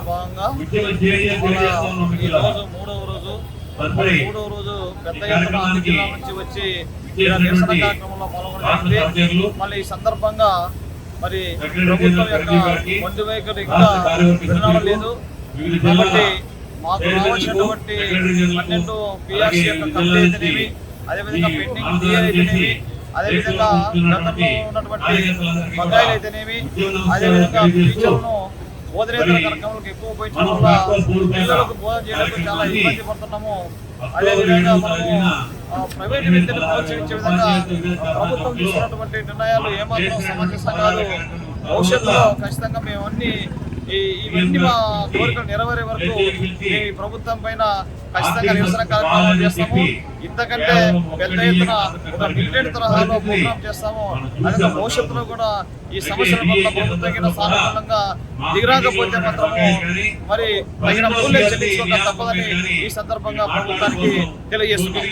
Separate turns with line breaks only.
భాగంగా మూడవ రోజు పెద్ద ఎత్తున అన్ని జిల్లాల నుంచి వచ్చి నిరసన కార్యక్రమంలో పాల్గొనడానికి మళ్ళీ ఈ సందర్భంగా మరి ప్రభుత్వం యొక్క మొండి వైఖరి ఇంకా విధానం లేదు కాబట్టి మాకు రావాల్సినటువంటి 12 PRC యొక్క ఖర్చు అయితేనేవి, అదేవిధంగా పెండింగ్ డిఏ అయితేనేవి, అదేవిధంగా గతంలో ఉన్నటువంటి బకాయిలు అయితేనేవి, అదేవిధంగా టీచర్లను బోధనేతర కార్యక్రమాలకు ఎక్కువ ఉపయోగించడం వల్ల పిల్లలకు బోధన చేయడానికి చాలా ఇబ్బంది పడుతున్నాము. అదేవిధంగా మనము ప్రైవేటు విద్యను ప్రోత్సహించే విధంగా ప్రభుత్వం తీసుకున్నటువంటి నిర్ణయాలు ఏమాత్రం సమంజసం కాదు. భవిష్యత్తులో ఖచ్చితంగా మేము ఇవన్నీ మా కోరికలు నెరవేరే వరకు ఈ ప్రభుత్వం పైన ఖచ్చితంగా నిరసన కార్యక్రమాలు చేస్తాము. ఇంతకంటే పెద్ద ఎత్తున ఒక మిలిటెంట్ తరహాలో ప్రోగ్రాం చేస్తాము. అదే భవిష్యత్తులో కూడా ఈ సమస్యల పట్ల ప్రభుత్వం సానుకూలంగా దిగరాకపోతే మాత్రము మరి తగిన మూల్యం చెల్లించుకోక తప్పదని ఈ సందర్భంగా ప్రభుత్వానికి తెలియజేస్తున్నాం.